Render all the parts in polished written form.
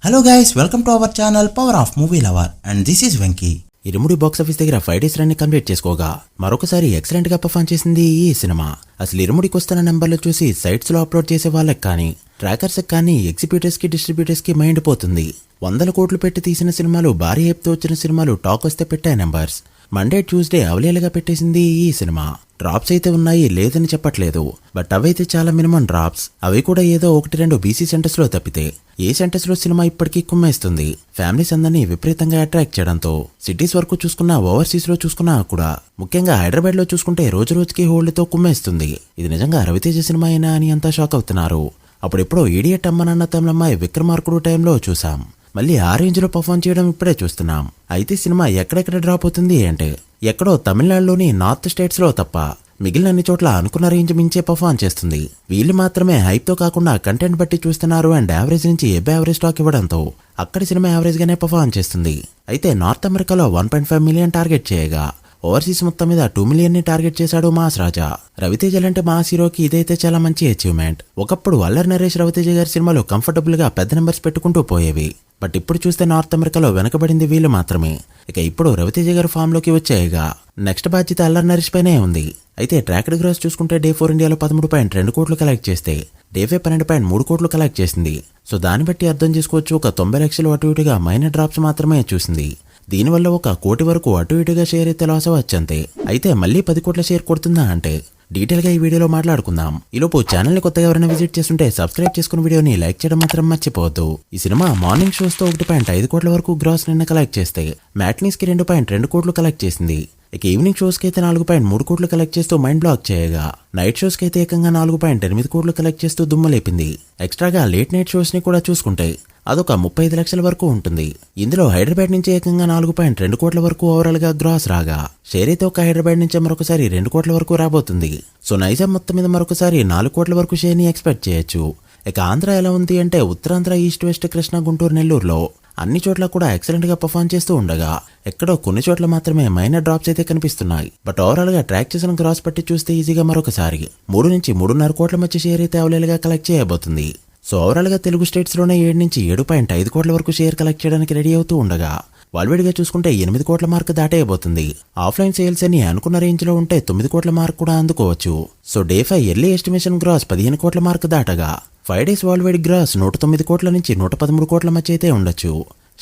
Hello guys, welcome to our channel power of movie lover and this is Venky. Irumudi box office దగ్గర 5 days run ని complete చేసుకోగా మరొకసారి excellent గా perform చేసింది ఈ cinema. అసలు ఇరుముడికి వస్తున్న నెంబర్లు చూసి సైట్స్ లో అప్లోడ్ చేసే వాళ్ళకి కానీ ట్రాకర్స్ కానీ ఎగ్జిబ్యూటర్స్ కి డిస్ట్రిబ్యూటర్స్ కి మైండ్ పోతుంది. 100 కోట్లు పెట్టి తీసిన సినిమాలు, భారీ హైప్ తో వచ్చిన సినిమాలు టాక్ వస్తే పెట్టే నెంబర్స్ మండే ట్యూస్డే అవలేలుగా పెట్టేసింది ఈ సినిమా. డ్రాప్స్ అయితే ఉన్నాయి, లేదని చెప్పట్లేదు, బట్ అవైతే చాలా మినిమం డ్రాప్స్. అవి కూడా ఏదో 1-2 బీసీ సెంటర్స్ లో తప్పితే ఏ సెంటర్స్ లో సినిమా ఇప్పటికీ కుమ్మేస్తుంది. ఫ్యామిలీస్ అందరినీ విపరీతంగా అట్రాక్ట్ చేయడంతో సిటీస్ వరకు చూసుకున్నా, ఓవర్సీస్ లో చూసుకున్నా కూడా, ముఖ్యంగా హైదరాబాద్ లో చూసుకుంటే రోజు రోజుకి హోల్డ్తో కుమ్మేస్తుంది. ఇది నిజంగా రవితేజ సినిమా అయినా అని అంతా షాక్ అవుతున్నారు. అప్పుడెప్పుడో ఈడియట్ అమ్మనన్న తమిళమ్మాయి విక్రమార్కుడు టైంలో చూసాం, మళ్ళీ ఆ రేంజ్ లో పర్ఫామ్ చేయడం ఇప్పుడే చూస్తున్నాం. అయితే సినిమా ఎక్కడెక్కడ డ్రాప్ అవుతుంది అంటే ఎక్కడో తమిళనాడులోని నార్త్ స్టేట్స్ లో తప్ప మిగిలిన అన్ని చోట్ల అనుకున్న రేంజ్ మించే పర్ఫామ్ చేస్తుంది. వీళ్ళు మాత్రమే హైప్ తో కాకుండా కంటెంట్ బట్టి చూస్తున్నారు అండ్ యావరేజ్ నుంచి ఎబ్ యావరేజ్ టాక్ ఇవ్వడంతో అక్కడి సినిమా యావరేజ్ గానే పర్ఫామ్ చేస్తుంది. అయితే నార్త్ అమెరికాలో 1.5 million టార్గెట్ చేయగా ఓవర్సీస్ మొత్తం మీద 2 million ని టార్గెట్ చేశాడు మాస్ రాజా. రవితేజ లాంటి మాస్ హీరోకి ఇదైతే చాలా మంచి అచీవ్మెంట్. ఒకప్పుడు అల్లరి నరేష్ రవితేజ గారి సినిమాలు కంఫర్టబుల్ గా పెద్ద నెంబర్స్ పెట్టుకుంటూ పోయేవి, బట్ ఇప్పుడు చూస్తే నార్త్ అమెరికాలో వెనకబడింది వీళ్ళు మాత్రమే. ఇక ఇప్పుడు రవితేజ గారు ఫామ్ లోకి వచ్చాయిగా నెక్స్ట్ బాధ్యత అల్లరి నరేష్ పైనే ఉంది. అయితే ట్రాక్డ్ గ్రాస్ చూసుకుంటే డే 4 ఇండియాలో 13.2 కోట్లు కలెక్ట్ చేస్తే డే 5 12.3 కోట్లు కలెక్ట్ చేసింది. సో దాన్ని బట్టి అర్థం చేసుకోవచ్చు, ఒక 90 లక్షలు అటు ఇటుగా మైనర్ డ్రాప్స్ మాత్రమే చూసింది. దీనివల్ల 1 కోటి వరకు అటు ఇటుగా షేర్ అయితే లాస్ అవ్వచ్చంతే. అయితే మళ్ళీ 10 కోట్ల షేర్ కొడుతుందా అంటే డీటెయిల్ గా ఈ వీడియోలో మాట్లాడుకుందాం. ఈలోపు ఛానల్ ని కొత్తగా ఎవరైనా విజిట్ చేస్తుంటే సబ్స్క్రైబ్ చేసుకుని వీడియోని లైక్ చేయడం మాత్రం మర్చిపోవద్దు. ఈ సినిమా మార్నింగ్ షోస్ తో 1.5 కోట్ల వరకు గ్రాస్ నిన్న కలెక్ట్ చేస్తే మ్యాట్నీస్ కి 2.2 కోట్లు కలెక్ట్ చేసింది. ఇక ఈవినింగ్ షోస్ కి అయితే 4.3 కోట్లు కలెక్ట్ చేస్తూ మైండ్ బ్లాక్ చేయగా నైట్ షోస్ కి అయితే ఏకంగా 4.8 కోట్లు కలెక్ట్ చేస్తూ దుమ్మలేపింది. ఎక్స్ట్రాగా లేట్ నైట్ షోస్ ని కూడా చూసుకుంటే అదొక 35 లక్షల వరకు ఉంటుంది. ఇందులో హైదరాబాద్ నుంచి ఏకంగా 4.2 కోట్ల వరకు ఓవరాల్ గా గ్రాస్ రాగా షేర్ అయితే ఒక హైదరాబాద్ నుంచి మరొకసారి 2 కోట్ల వరకు రాబోతుంది. సో నైజాం మొత్తం మీద మరొకసారి 4 కోట్ల వరకు షేర్ ని ఎక్స్పెక్ట్ చేయొచ్చు. ఇక ఆంధ్ర ఎలా ఉంది అంటే ఉత్తరాంధ్ర, ఈస్ట్ వెస్ట్, కృష్ణా, గుంటూరు, నెల్లూరులో అన్ని చోట్ల కూడా ఎక్సలెంట్ గా పర్ఫామ్ చేస్తూ ఉండగా ఎక్కడో కొన్ని చోట్ల మాత్రమే మైనర్ డ్రాప్స్ అయితే కనిపిస్తున్నాయి. బట్ ఓవరాల్ గా ట్రాక్ చేసిన గ్రాస్ పట్టి చూస్తే ఈజీగా మరొకసారి 3 నుంచి 3.5 కోట్ల మధ్య షేర్ అయితే అవలేలుగా కలెక్ట్ చేయబోతుంది. సో ఓవరాల్ గా తెలుగు స్టేట్స్ లోనే 7 నుంచి 7.5 కోట్ల వరకు షేర్ కలెక్ట్ చేయడానికి రెడీ అవుతూ ఉండగా వాల్వేడిగా చూసుకుంటే 8 కోట్ల మార్క్ దాటేయబోతుంది. ఆఫ్లైన్ సేల్స్ అని అనుకున్న రేంజ్ లో ఉంటే 9 కోట్ల మార్క్ కూడా అందుకోవచ్చు. So day 5 early estimation gross 15 కోట్ల మార్క్ దాటగా 5 days వరల్డ్ గ్రాస్ 109 కోట్ల నుంచి 113 కోట్ల మధ్య అయితే ఉండొచ్చు.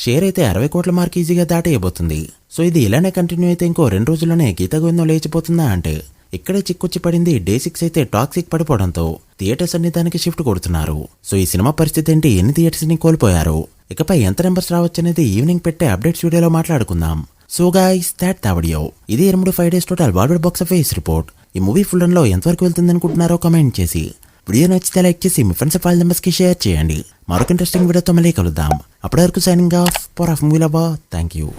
షేర్ అయితే 60 కోట్ల మార్క్ ఈజీగా దాటేయబోతుంది. సో ఇది ఇలానే కంటిన్యూ అయితే ఇంకో 2 రోజుల్లోనే గీతా గోవిందం లేచిపోతుందా అంటే ఇక్కడే చిక్కొచ్చి పడింది. డే 6 అయితే టాక్సిక్ పడిపోవడంతో థియేటర్స్ అన్ని దానికి షిఫ్ట్ కొడుతున్నారు. సో ఈ సినిమా పరిస్థితి ఏంటి, ఎన్ని థియేటర్స్ ని కోల్పోయారు, ఇకపై ఎంత నెంబర్స్ రావచ్చు అనేది ఈవినింగ్ పెట్టే అప్డేట్స్ వీడియోలో మాట్లాడుకుందాం. So guys, that the video. ఇది 5 days total world box office report. ఈ మూవీ ఫుల్ రన్ లో ఎంతవరకు వెళ్తుంది అనుకుంటున్నారో కమెంట్ చేసి, వీడియో నచ్చితే లైక్ చేసి మీ ఫ్రెండ్స్ ఫైల్ నెంబర్స్ కి షేర్ చేయండి. మరొక ఇంట్రెస్టింగ్ వీడియోతో మళ్ళీ కలుద్దాం. అప్పటి వరకు signing off power of movie lover. Thank you.